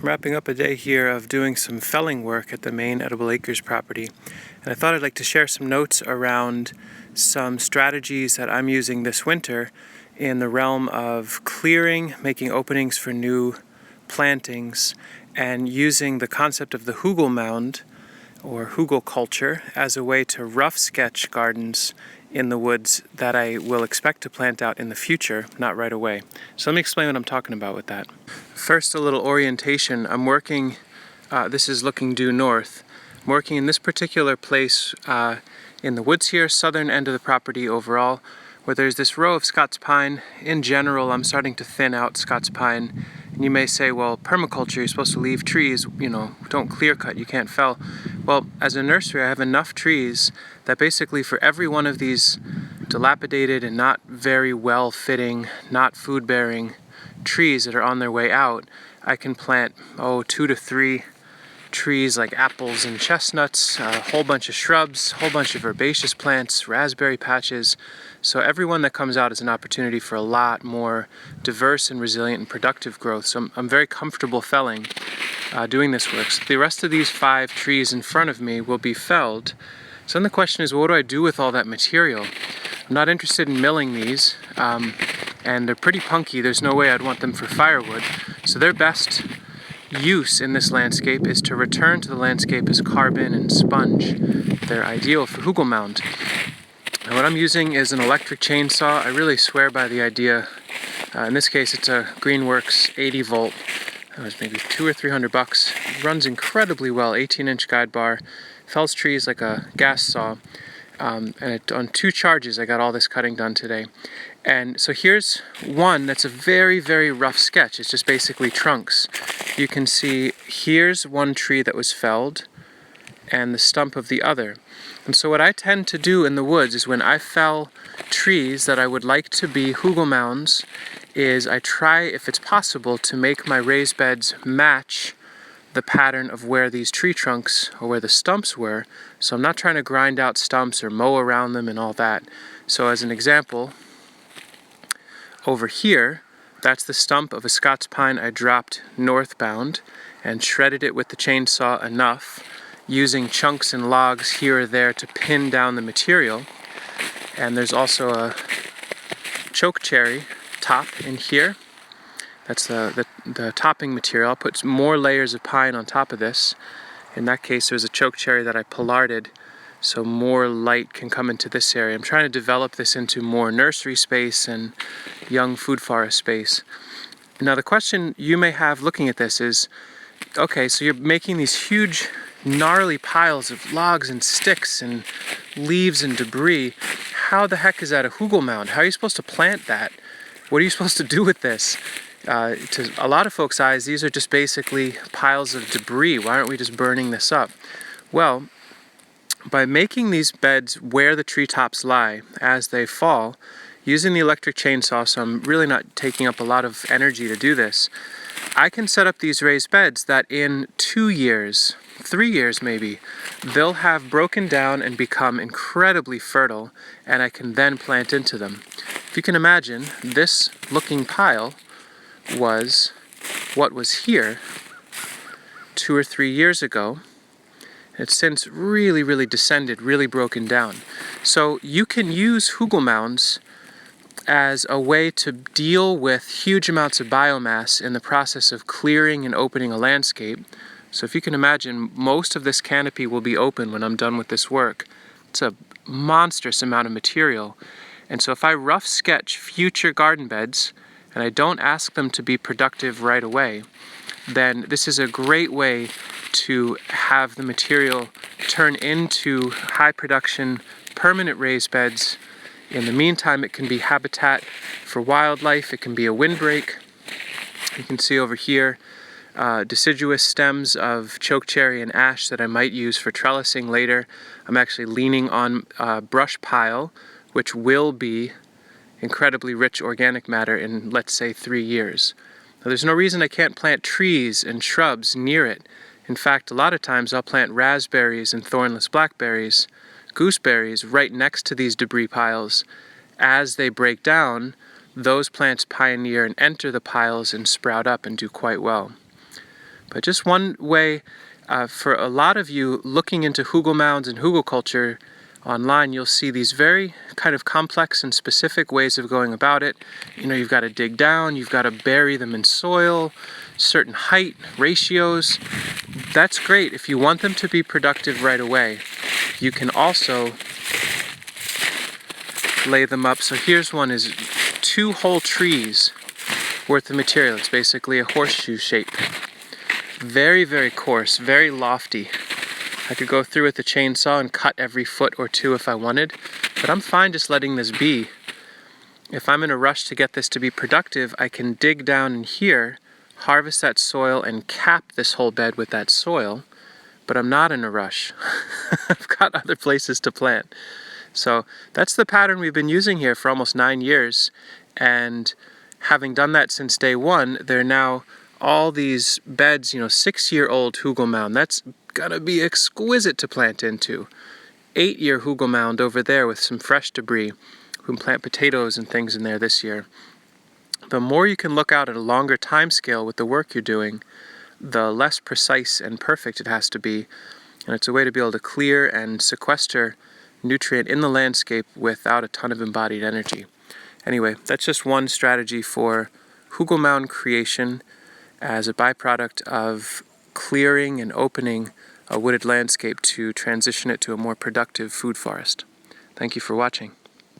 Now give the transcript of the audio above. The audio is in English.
wrapping up a day here of doing some felling work at the main Edible Acres property, and I thought I'd like to share some notes around some strategies that I'm using this winter in the realm of clearing, making openings for new plantings, and using the concept of the Hugel mound or Hugel culture as a way to rough sketch gardens in the woods that I will expect to plant out in the future, not right away. So let me explain what I'm talking about with that. First, a little orientation. I'm working, this is looking due north. I'm working in this particular place in the woods here, southern end of the property overall, where there's this row of Scots pine. In general, I'm starting to thin out Scots pine. And you may say, well, permaculture, you're supposed to leave trees, don't clear cut, you can't fell. Well, as a nursery, I have enough trees that basically for every one of these dilapidated and not very well fitting, not food bearing trees that are on their way out, I can plant, 2 to 3 trees like apples and chestnuts, a whole bunch of shrubs, a whole bunch of herbaceous plants, raspberry patches. So every one that comes out is an opportunity for a lot more diverse and resilient and productive growth. So I'm very comfortable felling, doing this work. So the rest of these 5 trees in front of me will be felled. So then the question is, what do I do with all that material? I'm not interested in milling these, and they're pretty punky. There's no way I'd want them for firewood. So their best use in this landscape is to return to the landscape as carbon and sponge. They're ideal for Hugel mound. And what I'm using is an electric chainsaw. I really swear by the idea. In this case, it's a Greenworks 80 volt. That was maybe $200 or $300. It runs incredibly well. 18-inch guide bar, fells trees like a gas saw. And on 2 charges, I got all this cutting done today. And so here's one that's a very, very rough sketch. It's just basically trunks. You can see here's one tree that was felled and the stump of the other. And so what I tend to do in the woods is when I fell trees that I would like to be Hugel mounds, is I try, if it's possible, to make my raised beds match the pattern of where these tree trunks or where the stumps were. So I'm not trying to grind out stumps or mow around them and all that. So as an example, over here, that's the stump of a Scots pine I dropped northbound and shredded it with the chainsaw enough, using chunks and logs here or there to pin down the material. And there's also a choke cherry top in here. That's the topping material. I'll put more layers of pine on top of this. In that case, there's a choke cherry that I pollarded so more light can come into this area. I'm trying to develop this into more nursery space and young food forest space. Now the question you may have looking at this is, okay, so you're making these huge gnarly piles of logs and sticks and leaves and debris. How the heck is that a Hugel mound? How are you supposed to plant that? What are you supposed to do with this? To a lot of folks' eyes, these are just basically piles of debris. Why aren't we just burning this up? Well, by making these beds where the treetops lie as they fall, using the electric chainsaw, so I'm really not taking up a lot of energy to do this, I can set up these raised beds that in 2 years, 3 years maybe, they'll have broken down and become incredibly fertile, and I can then plant into them. If you can imagine, this looking pile was what was here 2 or 3 years ago. It's since really, really descended, really broken down. So you can use Hugel mounds as a way to deal with huge amounts of biomass in the process of clearing and opening a landscape. So if you can imagine, most of this canopy will be open when I'm done with this work. It's a monstrous amount of material. And so if I rough sketch future garden beds, and I don't ask them to be productive right away, then this is a great way to have the material turn into high production, permanent raised beds. In the meantime, it can be habitat for wildlife, it can be a windbreak. You can see over here deciduous stems of chokecherry and ash that I might use for trellising later. I'm actually leaning on a brush pile, which will be incredibly rich organic matter in, let's say, 3 years. Now, there's no reason I can't plant trees and shrubs near it. In fact, a lot of times I'll plant raspberries and thornless blackberries, gooseberries right next to these debris piles. As they break down, those plants pioneer and enter the piles and sprout up and do quite well. But just one way for a lot of you looking into hugelmounds and hugelculture online, you'll see these very kind of complex and specific ways of going about it. You know, you've got to dig down, you've got to bury them in soil, certain height, ratios. That's great. If you want them to be productive right away, you can also lay them up. So here's one, is 2 whole trees worth of material. It's basically a horseshoe shape. Very, very coarse, very lofty. I could go through with a chainsaw and cut every foot or 2 if I wanted, but I'm fine just letting this be. If I'm in a rush to get this to be productive, I can dig down in here, harvest that soil, and cap this whole bed with that soil, but I'm not in a rush. I've got other places to plant. So that's the pattern we've been using here for almost 9 years, and having done that since day one, they're now all these beds, 6-year-old hugelmound. That's gonna be exquisite to plant into. 8-year hugelmound over there with some fresh debris. We can plant potatoes and things in there this year. The more you can look out at a longer time scale with the work you're doing, the less precise and perfect it has to be. And it's a way to be able to clear and sequester nutrient in the landscape without a ton of embodied energy. Anyway, that's just one strategy for hugelmound creation as a byproduct of clearing and opening a wooded landscape to transition it to a more productive food forest. Thank you for watching.